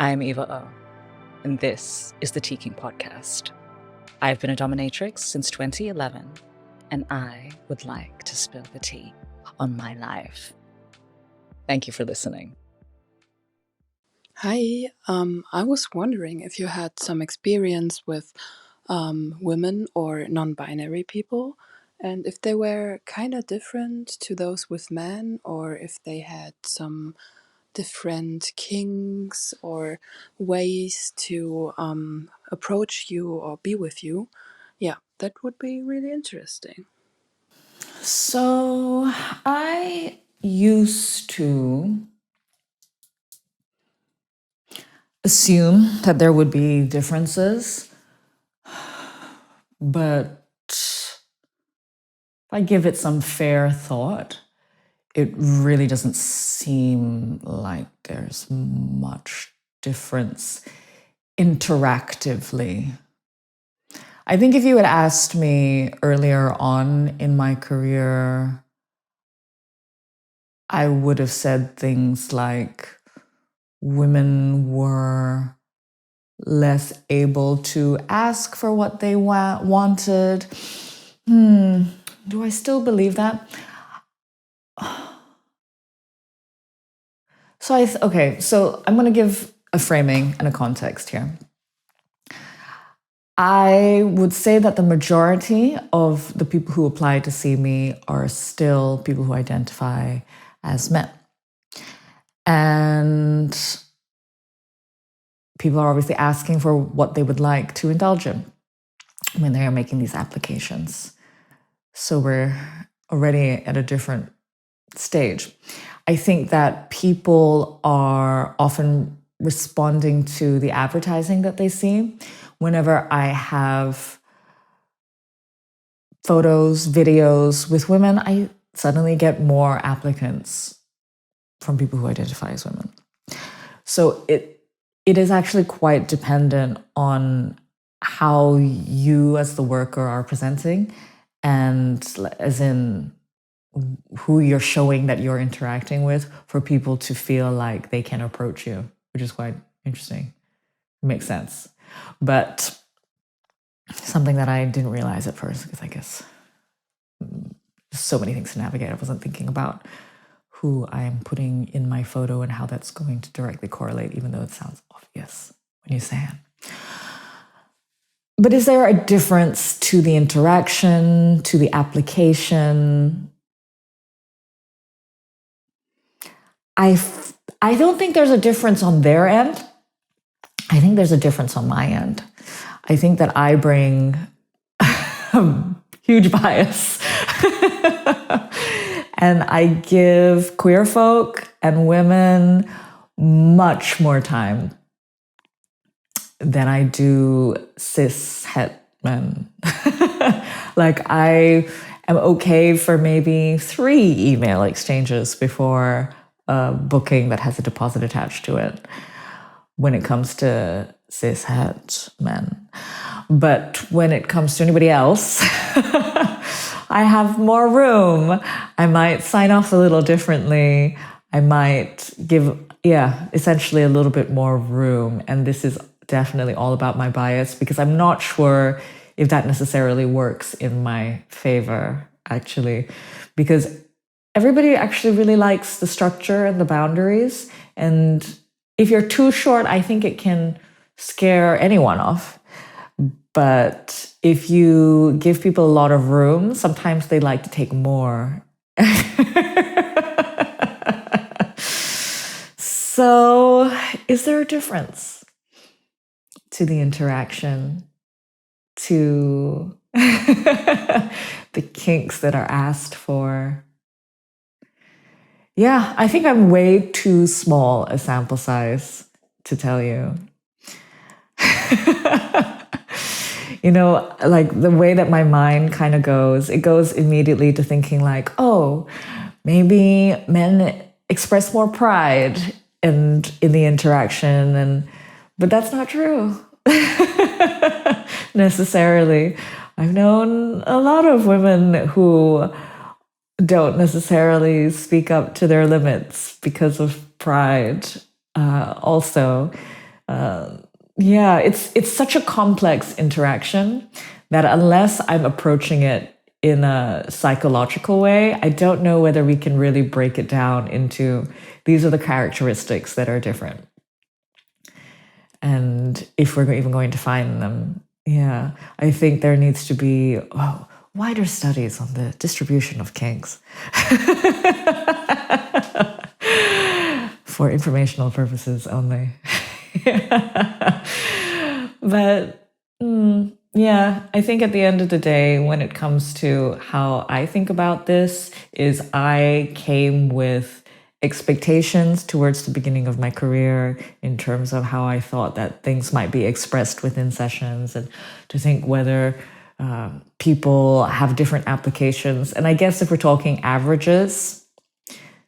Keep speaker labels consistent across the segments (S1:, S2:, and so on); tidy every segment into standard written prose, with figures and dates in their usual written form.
S1: I'm Eva Oh, and this is the Teakink podcast. I've been a dominatrix since 2011, and I would like to spill the tea on my life. Thank you for listening.
S2: Hi, I was wondering if you had some experience with women or non-binary people, and if they were kind of different to those with men, or if they had some different kinks or ways to approach you or be with you. Yeah, that would be really interesting.
S3: So I used to assume that there would be differences, but if I give it some fair thought, it really doesn't seem like there's much difference interactively. I think if you had asked me earlier on in my career, I would have said things like women were less able to ask for what they wanted. Do I still believe that? So I'm going to give a framing and a context here. I would say that the majority of the people who apply to see me are still people who identify as men. And people are obviously asking for what they would like to indulge in when they are making these applications. So we're already at a different stage. I think that people are often responding to the advertising that they see. Whenever I have photos, videos with women, I suddenly get more applicants from people who identify as women. So it is actually quite dependent on how you as the worker are presenting, and as in who you're showing that you're interacting with, for people to feel like they can approach you, which is quite interesting. It makes sense. But something that I didn't realize at first, because I guess so many things to navigate. I wasn't thinking about who I am putting in my photo and how that's going to directly correlate, even though it sounds obvious when you say it. But is there a difference to the interaction, to the application? I don't think there's a difference on their end. I think there's a difference on my end. I think that I bring a huge bias. And I give queer folk and women much more time than I do cis het men. Like, I am okay for maybe 3 email exchanges before a booking that has a deposit attached to it when it comes to cis het men. But when it comes to anybody else, I have more room. I might sign off a little differently. I might give, essentially a little bit more room. And this is definitely all about my bias, because I'm not sure if that necessarily works in my favor, actually, because everybody actually really likes the structure and the boundaries. And if you're too short, I think it can scare anyone off. But if you give people a lot of room, sometimes they like to take more. So, is there a difference to the interaction, to the kinks that are asked for? Yeah, I think I'm way too small a sample size to tell you. You know, like the way that my mind kind of goes, it goes immediately to thinking like, oh, maybe men express more pride in the interaction, but that's not true necessarily. I've known a lot of women who don't necessarily speak up to their limits because of pride also. Yeah, it's such a complex interaction that unless I'm approaching it in a psychological way, I don't know whether we can really break it down into these are the characteristics that are different. And if we're even going to find them, yeah, I think there needs to be wider studies on the distribution of kinks for informational purposes only. But yeah, I think at the end of the day, when it comes to how I think about this, is I came with expectations towards the beginning of my career in terms of how I thought that things might be expressed within sessions, and to think whether people have different applications. And I guess if we're talking averages,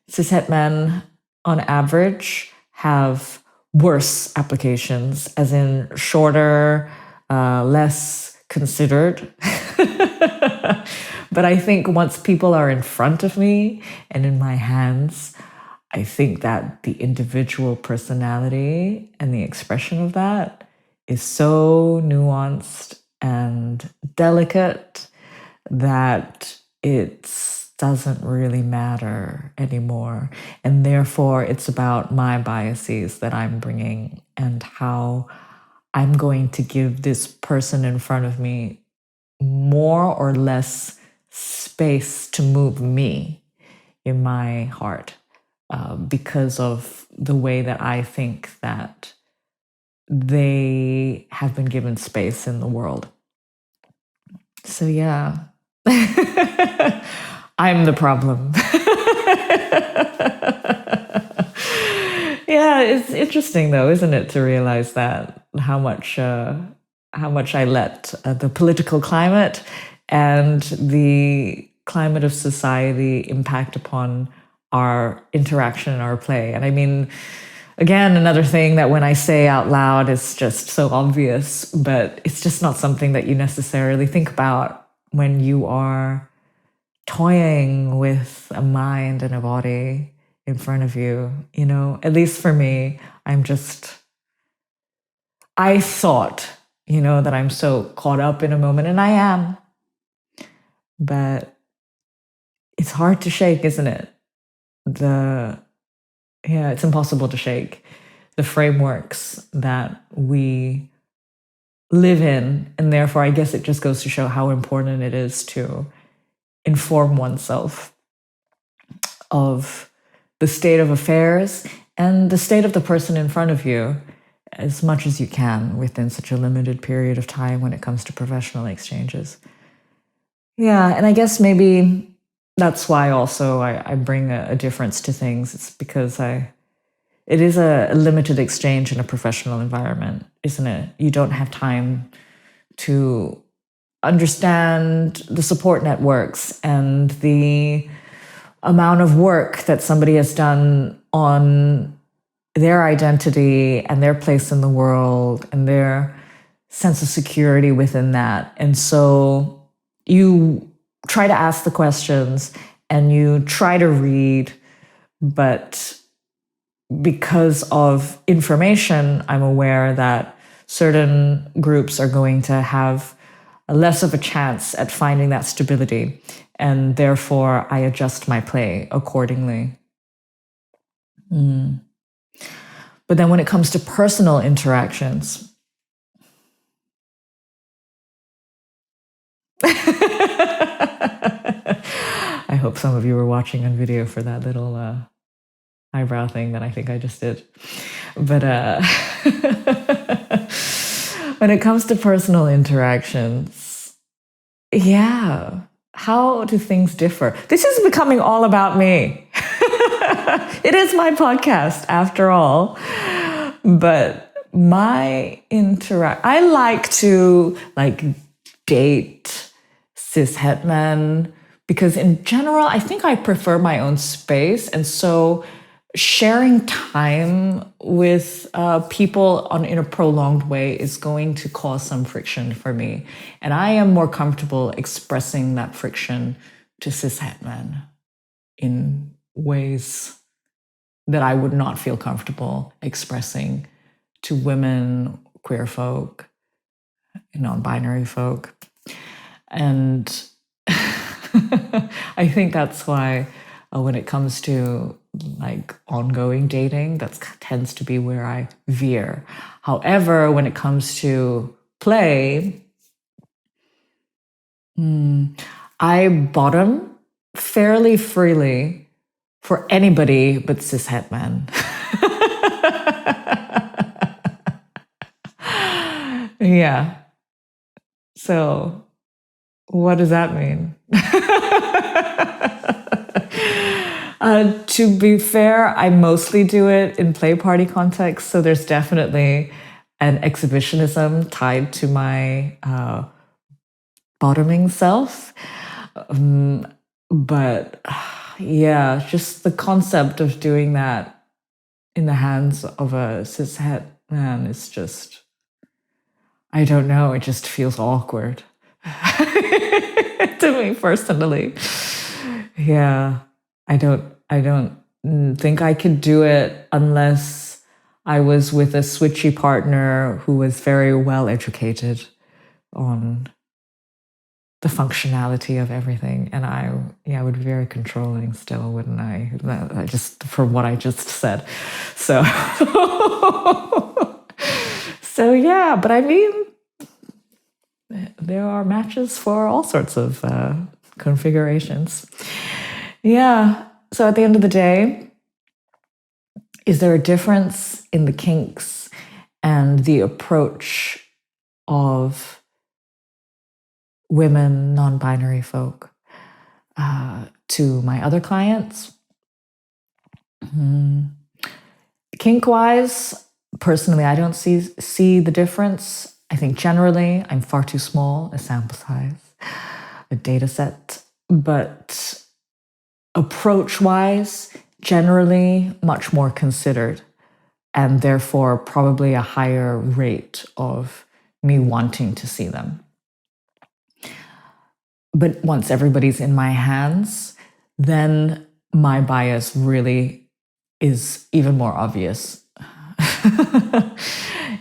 S3: cishet men on average have worse applications, as in shorter, less considered. But I think once people are in front of me and in my hands, I think that the individual personality and the expression of that is so nuanced and delicate that it doesn't really matter anymore. And therefore, it's about my biases that I'm bringing and how I'm going to give this person in front of me more or less space to move me in my heart, because of the way that I think that they have been given space in the world. So yeah, I'm the problem. Yeah, it's interesting though, isn't it, to realize that how much I let the political climate and the climate of society impact upon our interaction and our play. And I mean, again, another thing that when I say out loud is just so obvious, but it's just not something that you necessarily think about when you are toying with a mind and a body in front of you. You know, at least for me, I thought, that I'm so caught up in a moment, and I am, but it's hard to shake, isn't it? It's impossible to shake the frameworks that we live in. And therefore, I guess it just goes to show how important it is to inform oneself of the state of affairs and the state of the person in front of you as much as you can within such a limited period of time when it comes to professional exchanges. Yeah, and I guess maybe that's why also I bring a difference to things. It's because it is a limited exchange in a professional environment, isn't it? You don't have time to understand the support networks and the amount of work that somebody has done on their identity and their place in the world and their sense of security within that. And so you try to ask the questions and you try to read, but because of information, I'm aware that certain groups are going to have less of a chance at finding that stability. And therefore, I adjust my play accordingly. But then when it comes to personal interactions, I hope some of you were watching on video for that little eyebrow thing that I think I just did. But when it comes to personal interactions, yeah, how do things differ? This is becoming all about me. It is my podcast after all. But I like to date cishet men because in general, I think I prefer my own space. And so sharing time with people in a prolonged way is going to cause some friction for me. And I am more comfortable expressing that friction to cishet men in ways that I would not feel comfortable expressing to women, queer folk, non-binary folk. And I think that's why when it comes to like ongoing dating, that tends to be where I veer. However, when it comes to play, I bottom fairly freely for anybody but cishet men. Yeah. So, what does that mean? To be fair, I mostly do it in play party context, so there's definitely an exhibitionism tied to my bottoming self. But yeah, just the concept of doing that in the hands of a cishet man is just, I don't know, it just feels awkward to me personally. Yeah, I don't think I could do it unless I was with a switchy partner who was very well educated on the functionality of everything. And I would be very controlling still, wouldn't I? I just, for what I just said. So, so yeah, but I mean, there are matches for all sorts of configurations. Yeah. So at the end of the day, is there a difference in the kinks and the approach of women, non-binary folk to my other clients? Kink-wise, personally, I don't see the difference. I think generally I'm far too small a sample size, a data set. But approach-wise, generally much more considered, and therefore probably a higher rate of me wanting to see them. But once everybody's in my hands, then my bias really is even more obvious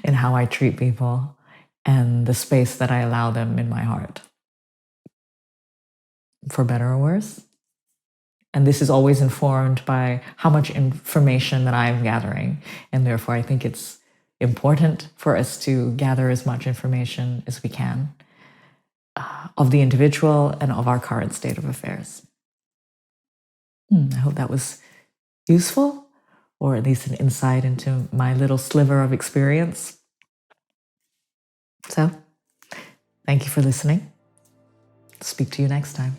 S3: in how I treat people and the space that I allow them in my heart, for better or worse. And this is always informed by how much information that I'm gathering. And therefore, I think it's important for us to gather as much information as we can of the individual and of our current state of affairs. I hope that was useful, or at least an insight into my little sliver of experience. So, thank you for listening. Speak to you next time.